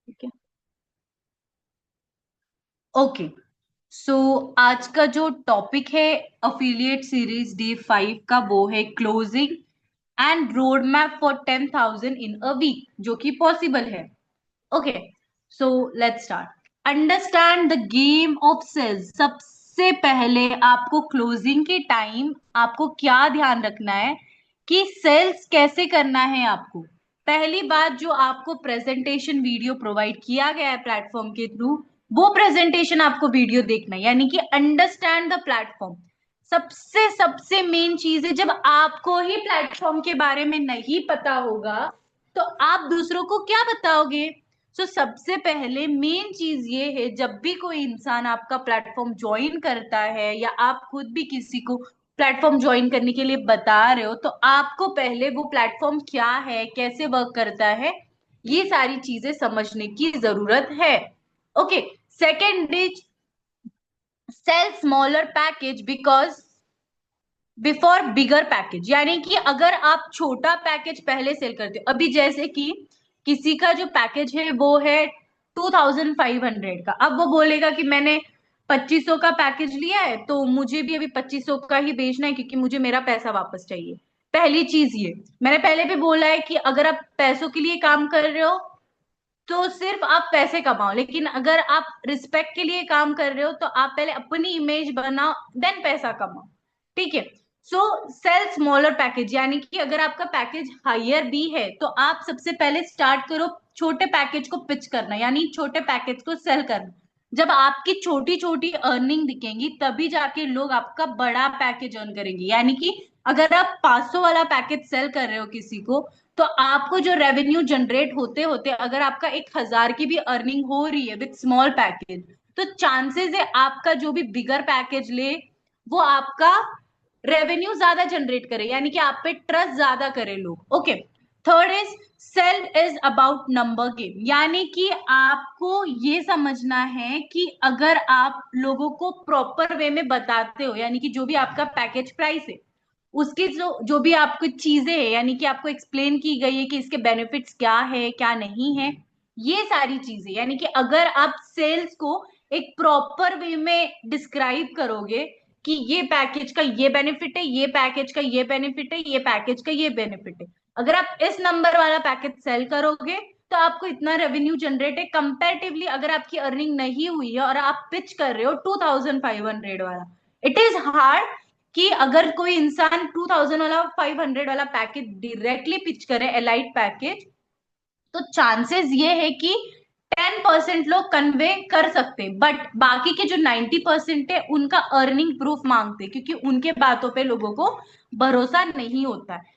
ठीक है। ओके। सो आज का जो टॉपिक है अफिलिएट सीरीज डे 5 का, वो है closing and road map for 10,000 in a week, जो कि पॉसिबल है। Okay. So let's start. Understand the game of sales. सबसे पहले आपको क्लोजिंग के टाइम आपको क्या ध्यान रखना है कि सेल्स कैसे करना है आपको। पहली बात, जो आपको प्रेजेंटेशन वीडियो प्रोवाइड किया गया है प्लेटफॉर्म के थ्रू, वो प्रेजेंटेशन आपको वीडियो देखना है, यानी कि अंडरस्टैंड द प्लेटफॉर्म। सबसे सबसे मेन चीज है, जब आपको ही प्लेटफॉर्म के बारे में नहीं पता होगा तो आप दूसरों को क्या बताओगे। सबसे पहले मेन चीज ये है, जब भी कोई इंसान आपका प्लेटफॉर्म ज्वाइन करता है या आप खुद भी किसी को प्लेटफॉर्म ज्वाइन करने के लिए बता रहे हो, तो आपको पहले वो प्लेटफॉर्म क्या है, कैसे वर्क करता है, ये सारी चीजें समझने की जरूरत है। Okay. Second is sell smaller package because before bigger package, यानी कि अगर आप छोटा पैकेज पहले सेल करते हो, अभी जैसे कि किसी का जो पैकेज है वो है 2,500 का, अब वो बोलेगा कि मैंने 2,500 का पैकेज लिया है तो मुझे भी अभी 2,500 का ही बेचना है, क्योंकि मुझे मेरा पैसा वापस चाहिए। पहली चीज ये, मैंने पहले भी बोला है कि अगर आप पैसों के लिए काम कर रहे हो तो सिर्फ आप पैसे कमाओ, लेकिन अगर आप रिस्पेक्ट के लिए काम कर रहे हो तो आप पहले अपनी इमेज बनाओ, देन पैसा कमाओ। ठीक है। सो सेल स्मॉलर पैकेज, यानी कि अगर आपका पैकेज हायर भी है तो आप सबसे पहले स्टार्ट करो छोटे पैकेज को पिच करना, यानी छोटे पैकेज को सेल करना। जब आपकी छोटी छोटी अर्निंग दिखेंगी तभी जाके लोग आपका बड़ा पैकेज अर्न करेंगे, यानी कि अगर आप 500 वाला पैकेज सेल कर रहे हो किसी को, तो आपको जो रेवेन्यू जनरेट होते होते अगर आपका 1,000 की भी अर्निंग हो रही है विथ स्मॉल पैकेज, तो चांसेस है आपका जो भी बिगर पैकेज ले वो आपका रेवेन्यू ज्यादा जनरेट करे, यानी कि आप पे ट्रस्ट ज्यादा करे लोग। Okay. Third is sell is about number game, यानी कि आपको ये समझना है कि अगर आप लोगों को प्रॉपर वे में बताते हो, यानी कि जो भी आपका पैकेज प्राइस है उसकी जो जो भी आपको चीजें है, यानी कि आपको एक्सप्लेन की गई है कि इसके बेनिफिट्स क्या है क्या नहीं है, ये सारी चीजें, यानी कि अगर आप सेल्स को एक प्रॉपर वे में डिस्क्राइब करोगे कि ये पैकेज का ये बेनिफिट है, ये पैकेज का ये बेनिफिट है, ये पैकेज का ये बेनिफिट है, अगर आप इस नंबर वाला पैकेज सेल करोगे तो आपको इतना रेवेन्यू जनरेट है। कंपैरेटिवली अगर आपकी अर्निंग नहीं हुई है और आप पिच कर रहे हो 2,500 वाला, इट इज हार्ड कि अगर कोई इंसान 2,000 वाला 500 वाला पैकेज डायरेक्टली पिच करे एलाइट पैकेज, तो चांसेस ये है कि 10% लोग कन्वे कर सकते हैं, बट बाकी के जो 90% है उनका अर्निंग प्रूफ मांगते हैं, क्योंकि उनके बातों पे लोगों को भरोसा नहीं होता है।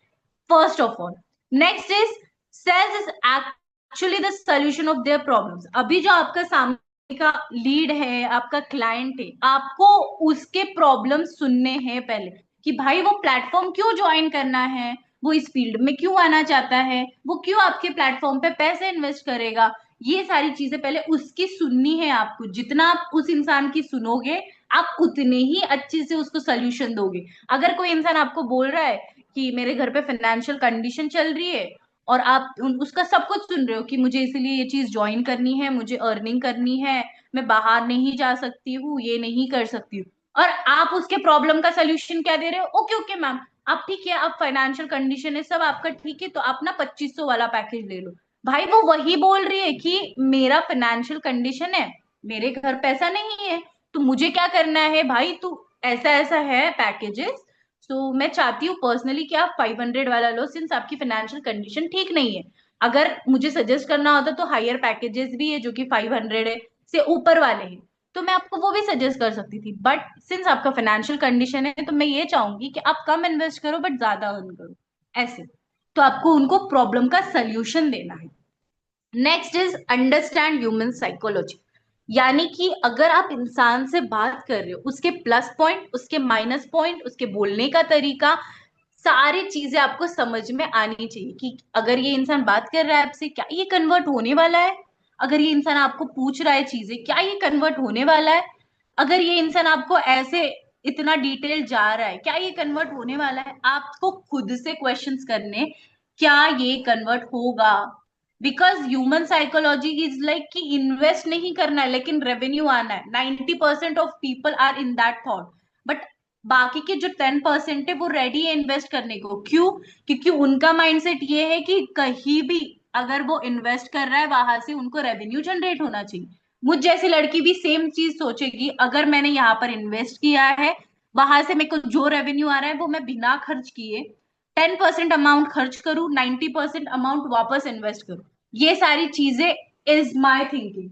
First of all. Next is sales is actually the solution of their problems. अभी जो आपका सामने का लीड है, आपका क्लाइंट है, आपको उसके प्रॉब्लम सुनने हैं पहले, कि भाई वो प्लेटफॉर्म क्यों ज्वाइन करना है, वो इस फील्ड में क्यों आना चाहता है, वो क्यों आपके प्लेटफॉर्म पे पैसे इन्वेस्ट करेगा। ये सारी चीजें पहले उसकी सुननी है आपको। जितना आप उस इंसान की सुनोगे आप उतने ही अच्छे से उसको सोल्यूशन दोगे। अगर कोई इंसान आपको बोल रहा है कि मेरे घर पे फाइनेंशियल कंडीशन चल रही है, और आप उसका सब कुछ सुन रहे हो कि मुझे इसीलिए ये चीज ज्वाइन करनी है, मुझे अर्निंग करनी है, मैं बाहर नहीं जा सकती हूँ, ये नहीं कर सकती हूँ, और आप उसके प्रॉब्लम का सोल्यूशन क्या दे रहे हो, ओके ओके मैम, आप ठीक है, आप फाइनेंशियल कंडीशन है सब आपका ठीक है, तो आप ना 2,500 वाला पैकेज ले लो। भाई वो वही बोल रही है कि मेरा फाइनेंशियल कंडीशन है, मेरे घर पैसा नहीं है, तो मुझे क्या करना है भाई, तू ऐसा ऐसा है पैकेजेस, तो मैं चाहती हूँ पर्सनली कि आप 500 वाला लो, सिंस आपकी फाइनेंशियल कंडीशन ठीक नहीं है। अगर मुझे सजेस्ट करना होता तो हायर पैकेजेस भी है जो कि 500 है से ऊपर वाले हैं, तो मैं आपको वो भी सजेस्ट कर सकती थी, बट सिंस आपका फाइनेंशियल कंडीशन है तो मैं ये चाहूंगी कि आप कम इन्वेस्ट करो बट ज्यादा अर्न करो, ऐसे। तो आपको उनको प्रॉब्लम का सोल्यूशन देना है। Next is understand human psychology, यानी कि अगर आप इंसान से बात कर रहे हो, उसके प्लस पॉइंट, उसके माइनस पॉइंट, उसके बोलने का तरीका, सारी चीजें आपको समझ में आनी चाहिए कि अगर ये इंसान बात कर रहा है आपसे, क्या ये कन्वर्ट होने वाला है, अगर ये इंसान आपको पूछ रहा है चीजें, क्या ये कन्वर्ट होने वाला है, अगर ये इंसान आपको ऐसे इतना डिटेल जा रहा है, क्या ये कन्वर्ट होने वाला है। आपको खुद से क्वेश्चंस करने, क्या ये कन्वर्ट होगा, because human psychology is like कि इन्वेस्ट नहीं करना है लेकिन रेवेन्यू आना है। 90% of people are in that thought. But बाकी के जो 10% है वो रेडी है इन्वेस्ट करने को। क्यों? क्योंकि उनका माइंडसेट ये है कि कहीं भी अगर वो इन्वेस्ट कर रहा है वहां से उनको रेवेन्यू जनरेट होना चाहिए। मुझ जैसी लड़की भी सेम चीज सोचेगी, अगर मैंने यहाँ पर इन्वेस्ट किया है, वहां से मेरे को जो रेवेन्यू आ रहा है वो मैं बिना खर्च किए 10% अमाउंट खर्च करूं, 90% अमाउंट वापस इन्वेस्ट करूं। ये सारी चीजें इज माय थिंकिंग।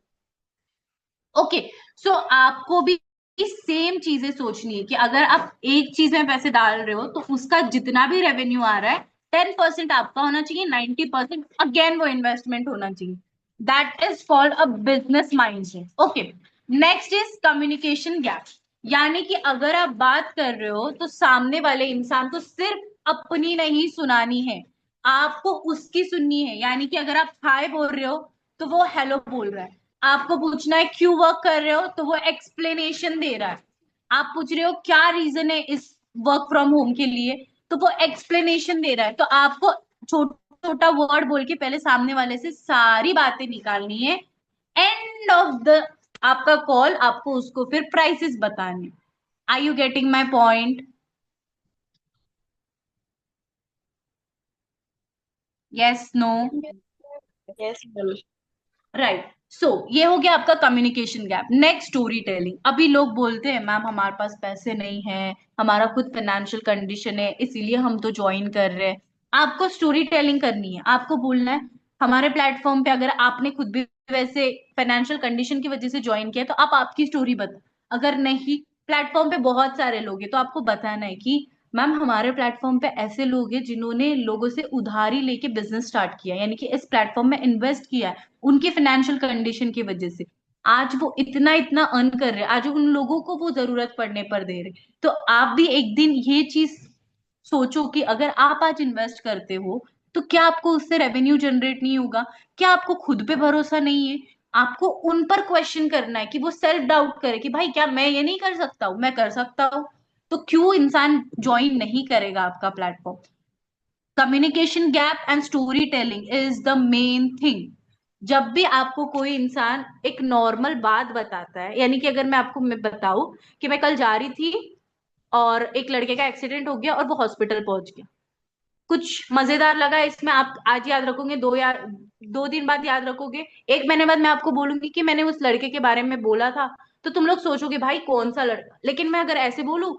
ओके। सो आपको भी सेम चीजें सोचनी है कि अगर आप एक चीज में पैसे डाल रहे हो तो उसका जितना भी रेवेन्यू आ रहा है 10% आपका होना चाहिए, 90% अगेन वो इन्वेस्टमेंट होना चाहिए। That is called a business mindset. Okay. Next is communication gap. यानी कि अगर आप बात कर रहे हो तो सामने वाले इंसान को सिर्फ अपनी नहीं सुनानी है, आपको उसकी सुननी है। यानी कि अगर आप हाय बोल रहे हो तो वो हेलो बोल रहा है। आपको पूछना है क्यों वर्क कर रहे हो तो वो एक्सप्लेनेशन दे रहा है। आप पूछ रहे हो क्या रीजन है इस वर्क फ्रॉम होम के लिए, तो वो एक्सप्लेनेशन दे रहा है। तो आपको छोटा छोटा वर्ड बोल के पहले सामने वाले से सारी बातें निकालनी है। एंड ऑफ द आपका कॉल आपको उसको फिर प्राइसेस बताने। Are you getting my point? Yes, no? Yes ma'am. Right. So ये हो गया आपका communication gap. Next, story telling. अभी लोग बोलते हैं मैम हमारे पास पैसे नहीं है, हमारा खुद फाइनेंशियल कंडीशन है इसीलिए हम तो ज्वाइन कर रहे हैं। आपको स्टोरी टेलिंग करनी है, आपको बोलना है हमारे प्लेटफॉर्म पे अगर आपने खुद भी वैसे फाइनेंशियल कंडीशन की वजह से ज्वाइन किया है, तो आप आपकी स्टोरी बता। अगर नहीं, प्लेटफॉर्म पे बहुत सारे लोग हैं तो आपको बताना है कि मैम हमारे प्लेटफॉर्म पे ऐसे लोग हैं जिन्होंने लोगों से उधारी लेके बिजनेस स्टार्ट किया, यानी कि इस प्लेटफॉर्म में इन्वेस्ट किया है उनकी फाइनेंशियल कंडीशन की वजह से। आज वो इतना इतना अर्न कर रहे हैं, आज उन लोगों को वो जरूरत पड़ने पर दे रहे। तो आप भी एक दिन ये चीज सोचो कि अगर आप आज इन्वेस्ट करते हो तो क्या आपको उससे रेवेन्यू जनरेट नहीं होगा? क्या आपको खुद पे भरोसा नहीं है? आपको उन पर क्वेश्चन करना है कि वो सेल्फ डाउट करे कि भाई क्या मैं ये नहीं कर सकता हूँ, मैं कर सकता हूँ। तो क्यों इंसान ज्वाइन नहीं करेगा आपका platform? Communication gap and story telling is the main thing. जब भी आपको कोई इंसान एक नॉर्मल बात बताता है, यानी कि अगर मैं बताऊं कि मैं कल जा रही थी और एक लड़के का एक्सीडेंट हो गया और वो हॉस्पिटल पहुंच गया, कुछ मजेदार लगा इसमें आप आज याद रखोगे, 2 दिन बाद याद रखोगे, 1 महीने बाद मैं आपको बोलूंगी कि मैंने उस लड़के के बारे में बोला था, तो तुम लोग सोचोगे भाई कौन सा लड़का। लेकिन मैं अगर ऐसे बोलूं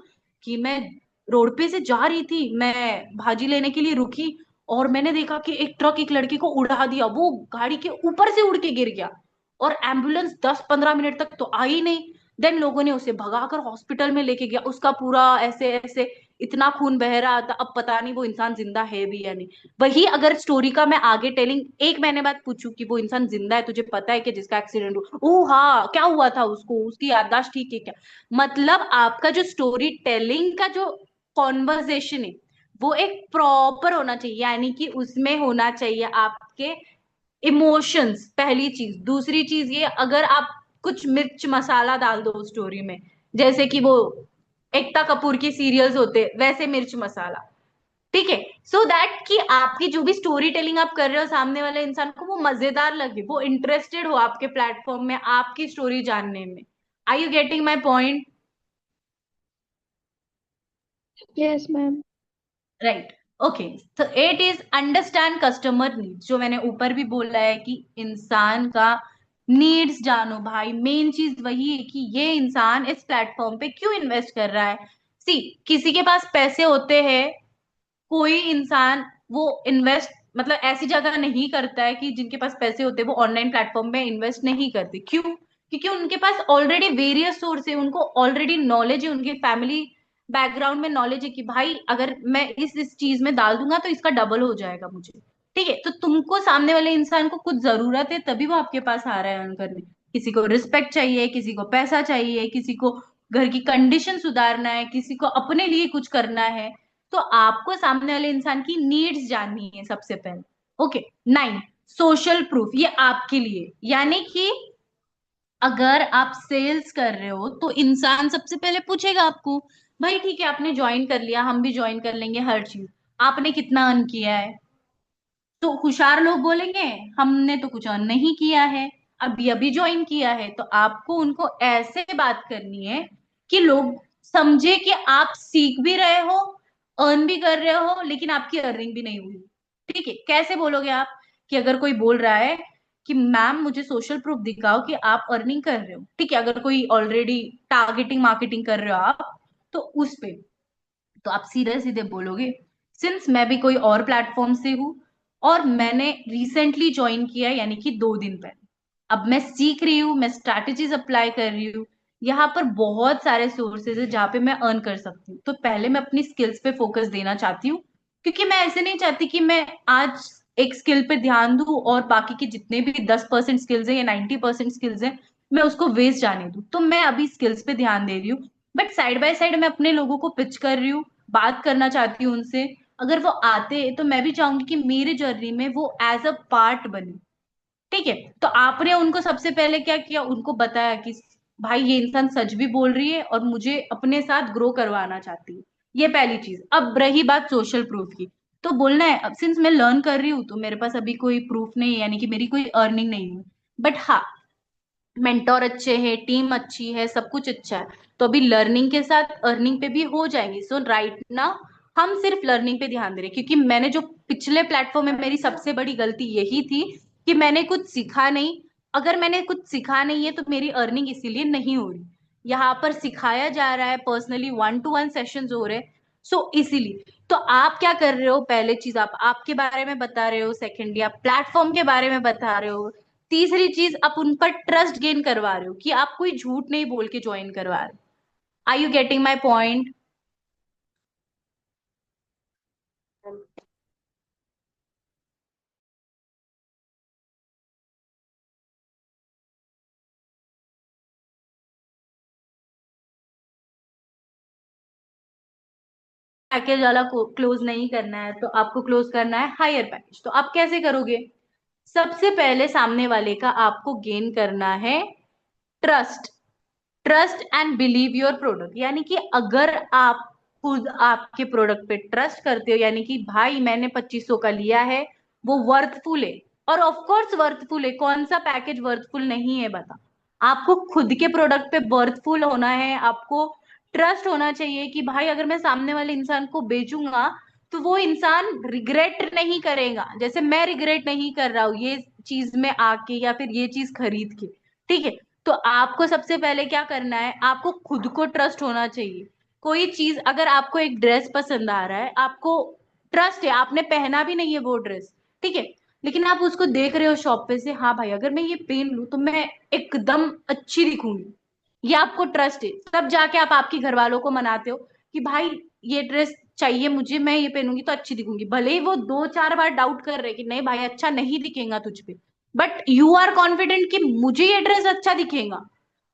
कि मैं रोड पे से जा रही थी, मैं भाजी लेने के लिए रुकी और मैंने देखा कि एक ट्रक एक लड़के को उड़ा दिया, वो गाड़ी के ऊपर से उड़ के गिर गया और एम्बुलेंस 10-15 मिनट तक तो आई नहीं। देन लोगों ने उसे भगाकर हॉस्पिटल में लेके गया, उसका पूरा ऐसे ऐसे इतना खून बह रहा था, अब पता नहीं वो इंसान जिंदा है भी या नहीं। वही अगर स्टोरी का मैं आगे टेलिंग 1 महीने बाद पूछूं कि वो इंसान जिंदा है, तुझे पता है कि जिसका एक्सीडेंट हुआ, ओ हाँ क्या हुआ था उसको, उसकी याददाश्त ठीक है क्या? मतलब आपका जो स्टोरी टेलिंग का जो कॉन्वर्सेशन है वो एक प्रॉपर होना चाहिए, यानी कि उसमें होना चाहिए आपके इमोशंस, पहली चीज। दूसरी चीज ये, अगर आप कुछ मिर्च मसाला डाल दो स्टोरी में, जैसे कि वो एकता कपूर की सीरियल्स होते वैसे मिर्च मसाला, ठीक है, सो दैट कि आपकी जो भी स्टोरी टेलिंग आप कर रहे हो सामने वाले इंसान को वो मजेदार लगे, वो इंटरेस्टेड हो आपके प्लेटफॉर्म में आपकी स्टोरी जानने में। I you getting my point? Yes ma'am. Right. Okay. तो it is understand customer needs, जो मैंने ऊपर भी बोला है कि इंसान का नीड्स जानो भाई। मेन चीज वही है कि ये इंसान इस प्लेटफॉर्म पे क्यों इन्वेस्ट कर रहा है। सी, किसी के पास पैसे होते हैं, कोई इंसान वो इन्वेस्ट मतलब ऐसी जगह नहीं करता है कि जिनके पास पैसे होते हैं वो ऑनलाइन प्लेटफॉर्म में इन्वेस्ट नहीं करते। क्यों? क्योंकि उनके पास ऑलरेडी वेरियस सोर्स है, उनको ऑलरेडी नॉलेज है, उनके फैमिली बैकग्राउंड में नॉलेज है कि भाई अगर मैं इस चीज में डाल दूंगा तो इसका डबल हो जाएगा मुझे। ठीक है, तो तुमको सामने वाले इंसान को कुछ जरूरत है तभी वो आपके पास आ रहा है अर्न करने। किसी को रिस्पेक्ट चाहिए, किसी को पैसा चाहिए, किसी को घर की कंडीशन सुधारना है, किसी को अपने लिए कुछ करना है। तो आपको सामने वाले इंसान की नीड्स जाननी है सबसे पहले। ओके। 9, social proof. ये आपके लिए, यानी कि अगर आप सेल्स कर रहे हो तो इंसान सबसे पहले पूछेगा आपको, भाई ठीक है आपने ज्वाइन कर लिया, हम भी ज्वाइन कर लेंगे हर चीज, आपने कितना अर्न किया है? तो होशियार लोग बोलेंगे हमने तो कुछ अर्न नहीं किया है, अभी अभी ज्वाइन किया है। तो आपको उनको ऐसे बात करनी है कि लोग समझे कि आप सीख भी रहे हो, अर्न भी कर रहे हो, लेकिन आपकी अर्निंग भी नहीं हुई। ठीक है, कैसे बोलोगे आप? कि अगर कोई बोल रहा है कि मैम मुझे सोशल प्रूफ दिखाओ कि आप अर्निंग कर रहे हो, ठीक है, अगर कोई ऑलरेडी टारगेटिंग मार्केटिंग कर रहे हो आप, तो उस पे तो आप सीधे सीधे बोलोगे सिंस मैं भी कोई और प्लेटफॉर्म से हूँ और मैंने रिसेंटली ज्वाइन किया है, यानी कि 2 दिन पहले। अब मैं सीख रही हूँ, मैं स्ट्रैटेजीज अप्लाई कर रही हूँ। यहाँ पर बहुत सारे सोर्सेज है जहाँ पे मैं अर्न कर सकती हूँ, तो पहले मैं अपनी स्किल्स पे फोकस देना चाहती हूँ। क्योंकि मैं ऐसे नहीं चाहती कि मैं आज एक स्किल पे ध्यान दूं और बाकी के जितने भी 10% स्किल्स है या 90% स्किल्स है मैं उसको वेस्ट जाने दूं। तो मैं अभी स्किल्स पे ध्यान दे रही हूँ, बट साइड बाय साइड मैं अपने लोगों को पिच कर रही हूँ, बात करना चाहती हूँ उनसे। अगर वो आते तो मैं भी चाहूंगी कि मेरे जर्नी में वो एज अ पार्ट बने। ठीक है, तो आपने उनको सबसे पहले क्या किया, उनको बताया कि भाई ये इंसान सच भी बोल रही है और मुझे अपने साथ ग्रो करवाना चाहती है। ये पहली चीज। अब रही बात सोशल प्रूफ की, तो बोलना है अब सिंस मैं लर्न कर रही हूँ तो मेरे पास अभी कोई प्रूफ नहीं है, यानी कि मेरी कोई अर्निंग नहीं है। बट हाँ, मेंटोर अच्छे हैं, टीम अच्छी है, सब कुछ अच्छा है, तो अभी लर्निंग के साथ अर्निंग पे भी हो जाएंगी। सो राइट ना, हम सिर्फ लर्निंग पे ध्यान दे रहे हैं, क्योंकि मैंने जो पिछले प्लेटफॉर्म में मेरी सबसे बड़ी गलती यही थी कि मैंने कुछ सीखा नहीं। अगर मैंने कुछ सीखा नहीं है तो मेरी अर्निंग इसीलिए नहीं हो रही। यहाँ पर सिखाया जा रहा है, पर्सनली 1-to-1 सेशंस हो रहे हैं। सो इसीलिए तो आप क्या कर रहे हो, पहले चीज आप आपके बारे में बता रहे हो, सेकेंडली आप प्लेटफॉर्म के बारे में बता रहे हो, तीसरी चीज आप उन पर ट्रस्ट गेन करवा रहे हो कि आप कोई झूठ नहीं बोल के ज्वाइन करवा रहे हो। Are you getting my point? Package वाला क्लोज नहीं करना है तो आपको क्लोज करना है हायर पैकेज। तो आप कैसे करोगे? सबसे पहले सामने वाले का आपको गेन करना है trust. Trust and believe your product, यानी कि अगर आप खुद आपके प्रोडक्ट पे ट्रस्ट करते हो, यानी कि भाई मैंने 2500 का लिया है, वो वर्थफुल है। और ऑफ कोर्स वर्थफुल है, कौन सा पैकेज वर्थफुल नहीं है बता। आपको खुद के प्रोडक्ट पे वर्थफुल होना है, आपको ट्रस्ट होना चाहिए कि भाई अगर मैं सामने वाले इंसान को बेचूंगा तो वो इंसान रिग्रेट नहीं करेगा, जैसे मैं रिग्रेट नहीं कर रहा हूँ ये चीज में आके या फिर ये चीज खरीद के। ठीक है, तो आपको सबसे पहले क्या करना है, आपको खुद को ट्रस्ट होना चाहिए। कोई चीज, अगर आपको एक ड्रेस पसंद आ रहा है, आपको ट्रस्ट है, आपने पहना भी नहीं है वो ड्रेस, ठीक है, लेकिन आप उसको देख रहे हो शॉप पे से, हाँ भाई अगर मैं ये पहन लूं तो मैं एकदम अच्छी दिखूंगी, ये आपको ट्रस्ट है। तब जाके आप आपके घर वालों को मनाते हो कि भाई ये ड्रेस चाहिए मुझे, मैं ये पहनूंगी तो अच्छी दिखूंगी, भले ही वो 2-4 बार डाउट कर रहे कि नहीं भाई अच्छा नहीं दिखेगा तुझ पे, बट यू आर कॉन्फिडेंट कि मुझे ये ड्रेस अच्छा दिखेगा।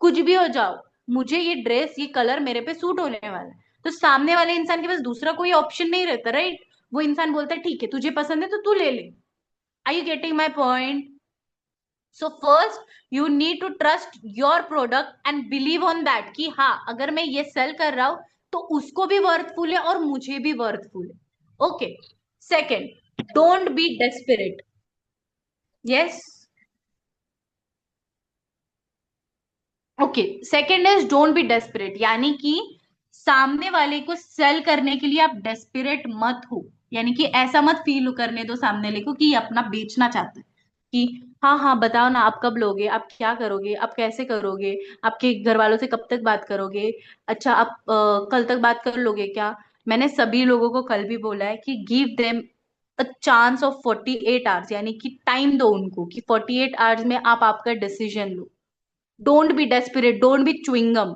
कुछ भी हो जाओ, मुझे ये ड्रेस, ये कलर मेरे पे सूट होने वाला है। तो सामने वाले इंसान के पास दूसरा कोई ऑप्शन नहीं रहता, राइट? वो इंसान बोलता है ठीक है तुझे पसंद है तो तू ले ले। Are you getting my point? So first you need to trust your product and believe on that कि हाँ अगर मैं ये सेल कर रहा हूं तो उसको भी वर्थफुल है और मुझे भी वर्थफुल है। Okay. Second, don't be desperate. Yes. Okay, second is don't be desperate, यानी कि सामने वाले को सेल करने के लिए आप डेस्परेट मत हो। यानी कि ऐसा मत फील करने दो सामने वाले को कि ये अपना बेचना चाहता है, कि हाँ हाँ बताओ ना आप कब लोगे, आप क्या करोगे, आप कैसे करोगे, आपके घर वालों से कब तक बात करोगे, अच्छा आप कल तक बात कर लोगे क्या? मैंने सभी लोगों को कल भी बोला है कि give them a chance of 48 hours, यानी कि टाइम दो उनको कि 48 आवर्स में आप आपका decision low. Don't be desperate, don't be chewing gum,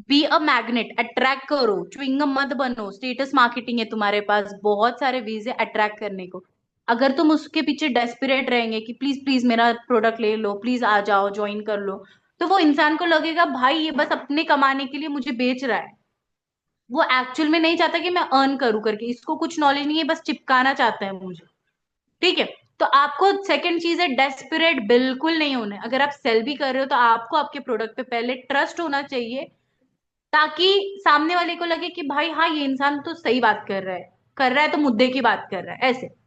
be a magnet, attract करो, च्युइंगम मत बनो। स्टेटस मार्केटिंग है तुम्हारे पास, बहुत सारे वीज है अट्रैक्ट करने को। अगर तुम उसके पीछे डेस्परेट रहेंगे कि प्लीज प्लीज मेरा प्रोडक्ट ले लो, प्लीज आ जाओ ज्वाइन कर लो, तो वो इंसान को लगेगा भाई ये बस अपने कमाने के लिए मुझे बेच रहा है, वो एक्चुअल में नहीं चाहता कि मैं अर्न करूं करके, इसको कुछ नॉलेज नहीं है, बस चिपकाना चाहता है मुझे। ठीक है, तो आपको सेकंड चीज है डेस्परेट बिल्कुल नहीं होना है। अगर आप सेल भी कर रहे हो तो आपको आपके प्रोडक्ट पे पहले ट्रस्ट होना चाहिए, ताकि सामने वाले को लगे कि भाई हाँ ये इंसान तो सही बात कर रहा है, कर रहा है तो मुद्दे की बात कर रहा है, ऐसे।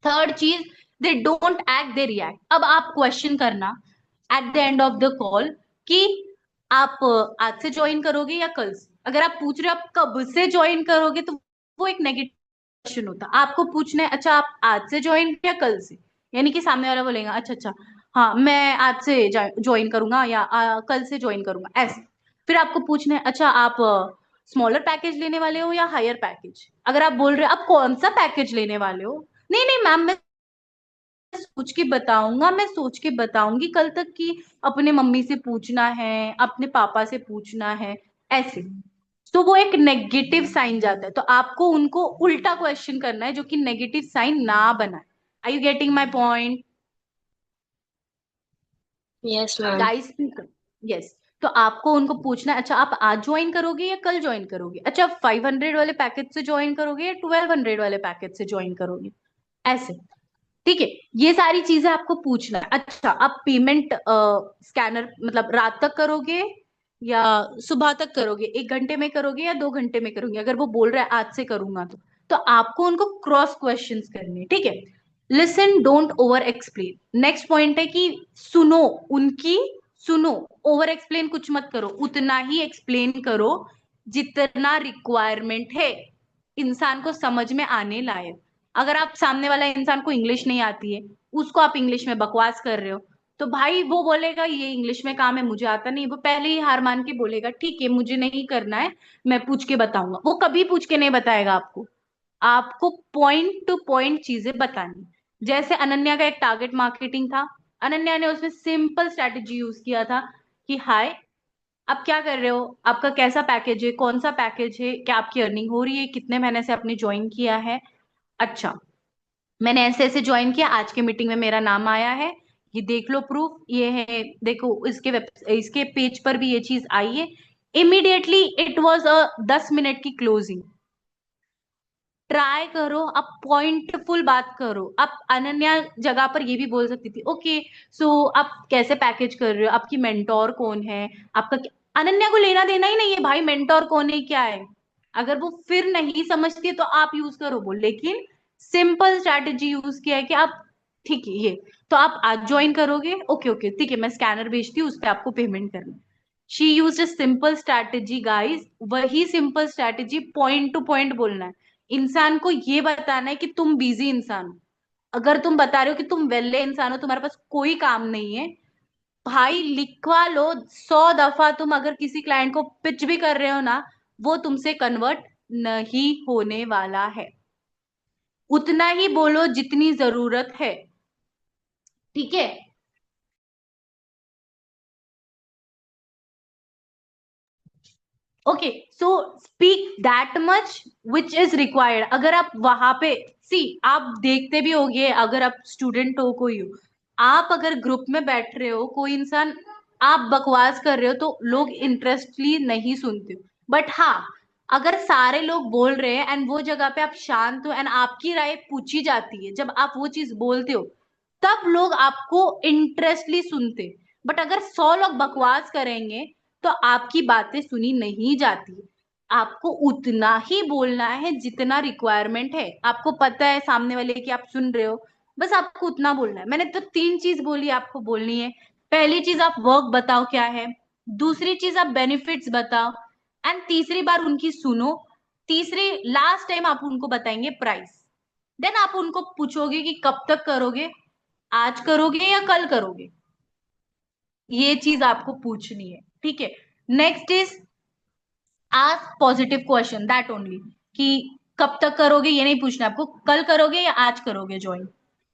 थर्ड चीज, they don't act, they react. अब आप क्वेश्चन करना at the end of the call कि आप आज से ज्वाइन करोगे या कल से। अगर आप पूछ रहे हो आप कब से ज्वाइन करोगे, तो वो एक नेगेटिव क्वेश्चन होता है। आपको पूछना है अच्छा आप आज से ज्वाइन या कल से, यानी कि सामने वाला बोलेगा अच्छा अच्छा हाँ मैं आज से ज्वाइन करूंगा या कल से ज्वाइन करूंगा, ऐसे। फिर आपको पूछना है अच्छा आप स्मॉलर पैकेज लेने वाले हो या हायर पैकेज। अगर आप बोल रहे हो आप कौन सा पैकेज लेने वाले हो, नहीं नहीं मैम मैं सोच के बताऊंगा, मैं सोच के बताऊंगी कल तक, कि अपने मम्मी से पूछना है, अपने पापा से पूछना है, ऐसे। तो वो एक नेगेटिव साइन जाता है, तो आपको उनको उल्टा क्वेश्चन करना है जो कि नेगेटिव साइन ना बनाए। Are you getting my point Yes, ma'am. Guys? Yes. तो आपको उनको पूछना है अच्छा आप आज ज्वाइन करोगे या कल ज्वाइन करोगे, अच्छा 500 वाले पैकेज से ज्वाइन करोगे या 1200 वाले पैकेज से ज्वाइन करोगे, ऐसे। ठीक है, ये सारी चीजें आपको पूछना है। अच्छा आप पेमेंट स्कैनर मतलब रात तक करोगे या सुबह तक करोगे, 1 घंटे में करोगे या 2 घंटे में करोगे। अगर वो बोल रहा है आज से करूंगा, तो आपको उनको क्रॉस क्वेश्चंस करने हैं, ठीक है। Listen, don't over explain. Next point है कि सुनो उनकी, सुनो, ओवर एक्सप्लेन कुछ मत करो, उतना ही एक्सप्लेन करो जितना रिक्वायरमेंट है, इंसान को समझ में आने लायक। अगर आप सामने वाला इंसान को इंग्लिश नहीं आती है, उसको आप इंग्लिश में बकवास कर रहे हो, तो भाई वो बोलेगा ये इंग्लिश में काम है मुझे आता नहीं, वो पहले ही हार मान के बोलेगा ठीक है मुझे नहीं करना है, मैं पूछ के बताऊंगा। वो कभी पूछ के नहीं बताएगा आपको। आपको पॉइंट टू पॉइंट चीजें बतानी। जैसे अनन्या का एक टारगेट मार्केटिंग था, अनन्या ने उसमें सिंपल स्ट्रेटेजी यूज किया था कि हाय आप क्या कर रहे हो, आपका कैसा पैकेज है, कौन सा पैकेज है, क्या आपकी अर्निंग हो रही है, कितने महीने से आपने ज्वाइन किया है। अच्छा मैंने ऐसे ऐसे ज्वाइन किया, आज के मीटिंग में मेरा नाम आया है, ये देख लो प्रूफ ये है, देखो इसके पेज पर भी ये चीज आई है। Immediately it was a 10 minute की क्लोजिंग। ट्राई करो, आप पॉइंटफुल बात करो। आप अनन्या जगह पर ये भी बोल सकती थी ओके सो आप कैसे पैकेज कर रहे हो, आपकी मेंटोर कौन है, अनन्या को लेना देना ही नहीं है भाई मेंटोर कौन है क्या है। अगर वो फिर नहीं समझती है तो आप यूज करो वो, लेकिन सिंपल स्ट्रैटेजी यूज किया है कि आप ठीक है ये, तो आप आज ज्वाइन करोगे, ओके ओके ठीक है मैं स्कैनर भेजती हूँ उस पर आपको पेमेंट करना। She use a simple strategy guys, वही simple strategy point to point बोलना है। इंसान को ये बताना है कि तुम बिजी इंसान हो। अगर तुम बता रहे हो कि तुम वेले इंसान हो, तुम्हारे पास कोई काम नहीं है, भाई लिखवा लो 100 दफा। तुम अगर किसी क्लाइंट को पिच भी कर रहे हो ना, वो तुमसे कन्वर्ट नहीं होने वाला है। उतना ही बोलो जितनी जरूरत है, ठीक है। Okay so speak that much which is required. अगर आप वहां पे सी, आप देखते भी होगे अगर आप स्टूडेंट हो कोई हो, आप अगर ग्रुप में बैठ रहे हो कोई इंसान आप बकवास कर रहे हो तो लोग इंटरेस्टली नहीं सुनते। बट हाँ, अगर सारे लोग बोल रहे हैं एंड वो जगह पे आप शांत हो एंड आपकी राय पूछी जाती है, जब आप वो चीज बोलते हो तब लोग आपको इंटरेस्टली सुनते। बट अगर 100 लोग बकवास करेंगे तो आपकी बातें सुनी नहीं जाती। आपको उतना ही बोलना है जितना रिक्वायरमेंट है, आपको पता है सामने वाले की आप सुन रहे हो, बस आपको उतना बोलना है। मैंने तो 3 चीज बोली आपको बोलनी है। पहली चीज आप वर्क बताओ क्या है, दूसरी चीज आप बेनिफिट्स बताओ, एंड तीसरी बार उनकी सुनो, तीसरी लास्ट टाइम आप उनको बताएंगे प्राइस। देन आप उनको पूछोगे कि कब तक करोगे, आज करोगे या कल करोगे, ये चीज आपको पूछनी है, ठीक है। Next is ask positive question that only, कि कब तक करोगे ये नहीं पूछना आपको, कल करोगे या आज करोगे ज्वाइन,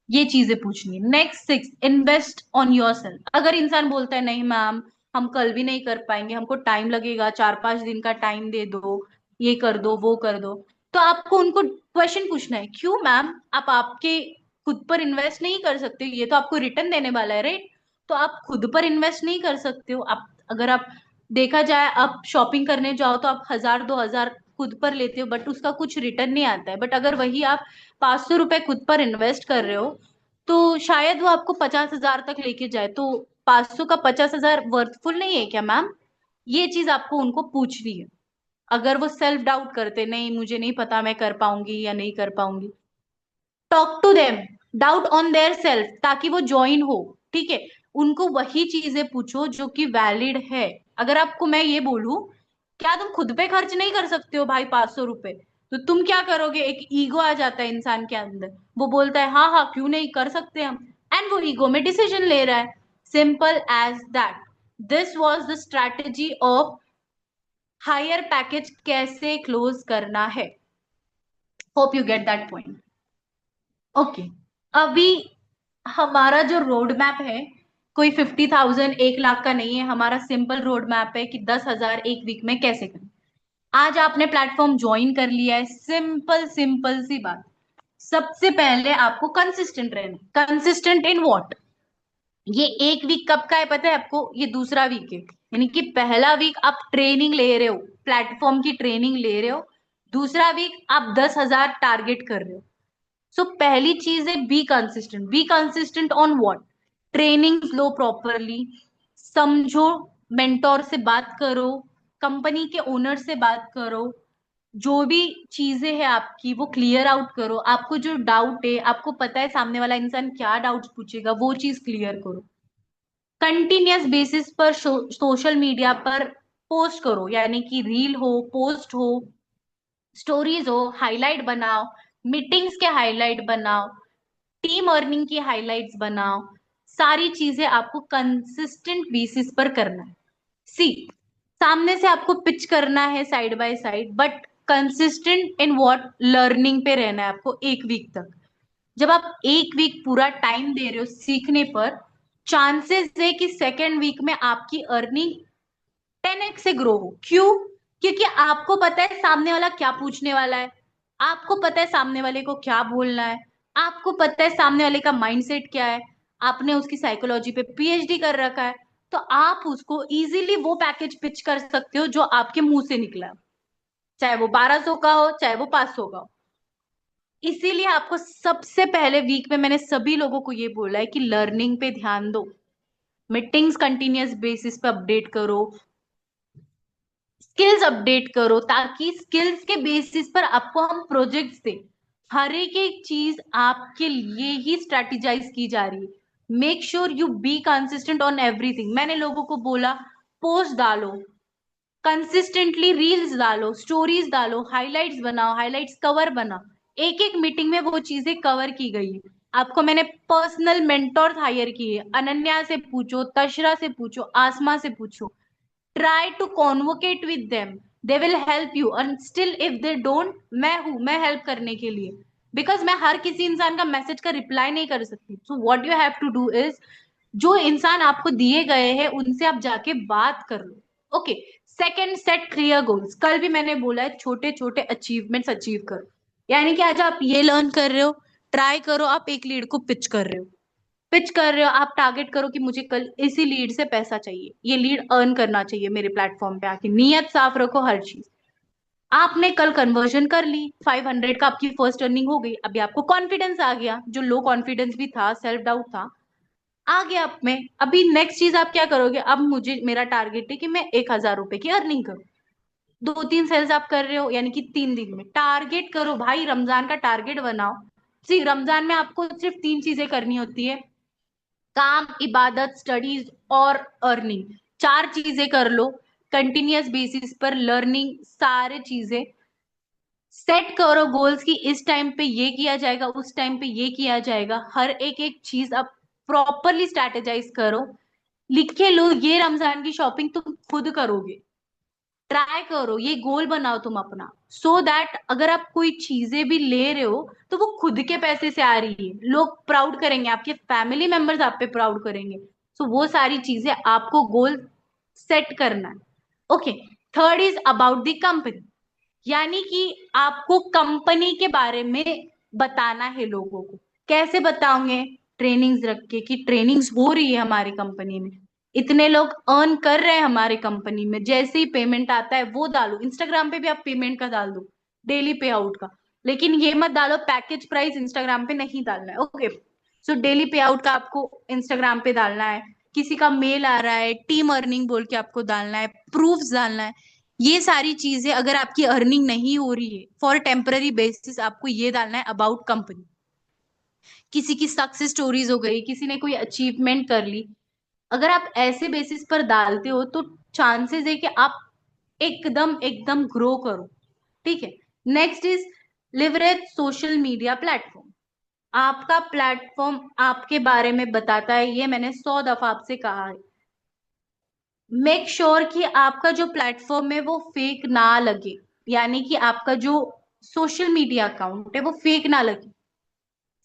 ये चीजें पूछनी है। Next 6, invest on your self. अगर इंसान बोलता है नहीं मैम हम कल भी नहीं कर पाएंगे, हमको टाइम लगेगा, 4-5 दिन का टाइम दे दो, ये कर दो वो कर दो, तो आपको उनको क्वेश्चन पूछना है क्यों मैम आप आपके खुद पर इन्वेस्ट नहीं कर सकते हो? ये तो आपको रिटर्न देने वाला है राइट, तो आप खुद पर इन्वेस्ट नहीं कर सकते हो? आप अगर आप देखा जाए आप शॉपिंग करने जाओ तो आप 1000-2000 खुद पर लेते हो बट उसका कुछ रिटर्न नहीं आता है। बट अगर वही आप 500 रुपए खुद पर इन्वेस्ट कर रहे हो तो शायद वो आपको 50,000 तक लेके जाए, तो 500 का 50,000 वर्थफुल नहीं है क्या मैम? ये चीज आपको उनको पूछनी है। अगर वो सेल्फ डाउट करते नहीं मुझे नहीं पता मैं कर पाऊंगी या नहीं कर पाऊंगी, talk to them. Doubt on their self, ताकि वो ज्वाइन हो। ठीक है, उनको वही चीजें पूछो जो कि वैलिड है। अगर आपको मैं ये बोलूं, क्या तुम खुद पे खर्च नहीं कर सकते हो भाई 500 रुपए, तो तुम क्या करोगे? एक ईगो आ जाता है इंसान के अंदर, वो बोलता है हाँ हाँ क्यों नहीं कर सकते हम, एंड वो ईगो में डिसीजन ले रहा है। Simple as that. This was the strategy of higher package कैसे क्लोज करना है। Hope you get that point. Okay, अभी हमारा जो रोड मैप है, कोई 50,000 1 लाख का नहीं है। हमारा सिंपल रोड मैप है कि 10,000 एक वीक में कैसे करें। आज आपने प्लेटफॉर्म ज्वाइन कर लिया है, सिंपल सिंपल सी बात। सबसे पहले आपको कंसिस्टेंट रहना। Consistent in what? ये एक वीक कब का है पता है आपको? ये दूसरा वीक है। यानी कि पहला वीक आप ट्रेनिंग ले रहे हो, प्लेटफॉर्म की ट्रेनिंग ले रहे हो। दूसरा वीक आप 10,000 टारगेट कर रहे हो। सो पहली चीज है be consistent. Be consistent on what? Training low properly, समझो, मेंटोर से बात करो, कंपनी के ओनर से बात करो, जो भी चीजें हैं आपकी वो क्लियर आउट करो। आपको जो डाउट है, आपको पता है सामने वाला इंसान क्या डाउट्स पूछेगा, वो चीज क्लियर करो। कंटिन्यूअस बेसिस पर सोशल मीडिया पर पोस्ट करो, यानी कि रील हो, पोस्ट हो, स्टोरीज हो, हाईलाइट बनाओ, मीटिंग्स के हाईलाइट बनाओ, टीम अर्निंग की हाइलाइट्स बनाओ। सारी चीजें आपको कंसिस्टेंट बेसिस पर करना है। सी, सामने से आपको पिच करना है side by side, but consistent in what? Learning पे रहना है आपको 1 वीक तक। जब आप 1 वीक पूरा टाइम दे रहे हो सीखने पर, चांसेस है कि सेकेंड वीक में आपकी अर्निंग 10x से ग्रो हो। क्यों? क्योंकि आपको पता है सामने वाला क्या पूछने वाला है, आपको पता है सामने वाले को क्या बोलना है, आपको पता है सामने वाले का माइंडसेट क्या है, आपने उसकी साइकोलॉजी पे पीएचडी कर रखा है। तो आप उसको इजीली वो पैकेज पिच कर सकते हो जो आपके मुंह से निकला है। चाहे वो 1200 का हो, चाहे वो 500 का हो। इसीलिए आपको सबसे पहले वीक में मैंने सभी लोगों को ये बोला है कि लर्निंग पे ध्यान दो, मीटिंग्स कंटिन्यूअस बेसिस पे अपडेट करो, स्किल्स अपडेट करो, ताकि स्किल्स के बेसिस पर आपको हम प्रोजेक्ट्स दें। हर एक चीज आपके लिए ही स्ट्रेटेजाइज की जा रही है। Make sure you be consistent on everything. मैंने लोगों को बोला पोस्ट डालो, कंसिस्टेंटली रील्स डालो, स्टोरीज डालो, हाइलाइट्स बनाओ, हाइलाइट्स कवर बनाओ। एक एक मीटिंग में वो चीजें कवर की गई है। आपको मैंने पर्सनल मेंटोर हायर किए, अनन्या से पूछो, तशरा से पूछो, आसमा से पूछो। Try to convocate with them, they will help you. And still if they don't, मैं हूं, मैं हेल्प करने के लिए। बिकॉज मैं हर किसी इंसान का मैसेज का रिप्लाई नहीं कर सकती। So what you have to do is, जो इंसान आपको दिए गए हैं उनसे आप जाके बात कर लो। Okay, second, set clear goals. कल भी मैंने बोला है छोटे छोटे अचीवमेंट्स अचीव करो। यानी कि आज आप ये लर्न कर रहे हो, ट्राई करो आप एक लीड को पिच कर रहे हो। पिच कर रहे हो, आप टारगेट करो कि मुझे कल इसी लीड से पैसा चाहिए, ये लीड अर्न करना चाहिए मेरे प्लेटफॉर्म पे आके। नियत साफ रखो हर चीज। आपने कल कन्वर्जन कर ली, 500 का आपकी फर्स्ट अर्निंग हो गई। अभी आपको कॉन्फिडेंस आ गया, जो लो कॉन्फिडेंस भी था, सेल्फ डाउट था, आ गया आप में। अभी नेक्स्ट चीज आप क्या करोगे? अब मुझे, मेरा टारगेट है कि मैं 1,000 रुपए की अर्निंग करूं। 2-3 सेल्स आप कर रहे हो, यानी कि 3 दिन में टारगेट करो भाई, रमजान का टारगेट बनाओ। सी, रमजान में आपको सिर्फ 3 चीजें करनी होती है, काम, इबादत, स्टडीज और अर्निंग। 4 चीजें कर लो कंटिन्यूअस बेसिस पर, लर्निंग, सारे चीजें सेट करो गोल्स की। इस टाइम पे ये किया जाएगा, उस टाइम पे ये किया जाएगा। हर एक एक चीज आप प्रॉपरली स्ट्रेटेजाइज करो। लिखे लो, ये रमजान की शॉपिंग तुम खुद करोगे। ट्राई करो, ये गोल बनाओ तुम अपना, सो दैट अगर आप कोई चीजें भी ले रहे हो तो वो खुद के पैसे से आ रही है, लोग प्राउड करेंगे, आपके फैमिली मेंबर्स आप पे प्राउड करेंगे। सो वो सारी चीजें आपको गोल सेट करना है। Okay, third is about the company. यानी कि आपको कंपनी के बारे में बताना है लोगों को। कैसे बताओगे? ट्रेनिंग्स रख के, कि ट्रेनिंग्स हो रही है हमारी कंपनी में, इतने लोग अर्न कर रहे हैं हमारे कंपनी में। जैसे ही पेमेंट आता है वो डालो, इंस्टाग्राम पे भी आप पेमेंट का डाल दो, डेली पे आउट का। लेकिन ये मत डालो पैकेज प्राइस, इंस्टाग्राम पे नहीं डालना है। ओके, सो डेली पे आउट का आपको इंस्टाग्राम पे डालना है। किसी का मेल आ रहा है, टीम अर्निंग बोल के आपको डालना है, प्रूफ्स डालना है। ये सारी चीजें, अगर आपकी अर्निंग नहीं हो रही है फॉर टेम्पररी बेसिस, आपको ये डालना है अबाउट कंपनी। किसी की सक्सेस स्टोरीज हो गई, किसी ने कोई अचीवमेंट कर ली, अगर आप ऐसे बेसिस पर डालते हो तो चांसेस है कि आप एकदम एकदम ग्रो करो। ठीक है। Next is leverage social media platform. आपका प्लेटफॉर्म आपके बारे में बताता है, ये मैंने 100 दफा आपसे कहा है। मेक श्योर कि आपका जो प्लेटफॉर्म है वो फेक ना लगे, यानी कि आपका जो सोशल मीडिया अकाउंट है वो फेक ना लगे।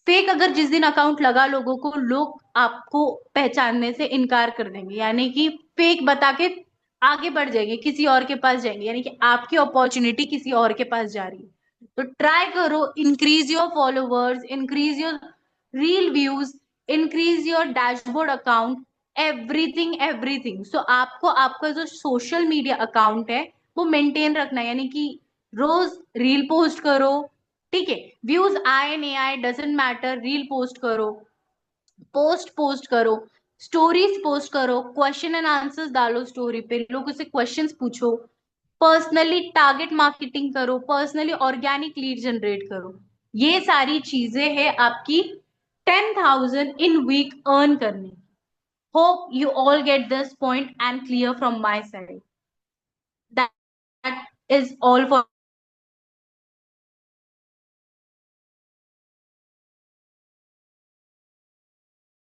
फेक अगर जिस दिन अकाउंट लगा लोगों को, लोग आपको पहचानने से इनकार कर देंगे, यानी कि फेक बता के आगे बढ़ जाएंगे, किसी और के पास जाएंगे, यानी कि आपकी अपॉर्चुनिटी किसी और के पास जा रही है। तो ट्राई करो, increase your followers, increase your reel views, increase your dashboard account, everything everything. So आपको आपका जो सोशल मीडिया अकाउंट है वो मेंटेन रखना है, यानी कि रोज रील पोस्ट करो। ठीक है। व्यूज आए नहीं आए डजेंट मैटर, रील पोस्ट करो, पोस्ट पोस्ट करो, स्टोरीज पोस्ट करो, क्वेश्चन एंड आंसर्स डालो स्टोरी पे, लोगों से क्वेश्चंस पूछो, पर्सनली टारगेट मार्केटिंग करो, पर्सनली ऑर्गेनिक लीड जनरेट करो। ये सारी चीजें हैं आपकी 10,000 इन वीक अर्न करने। Hope you all get this point and clear from my side. That is all for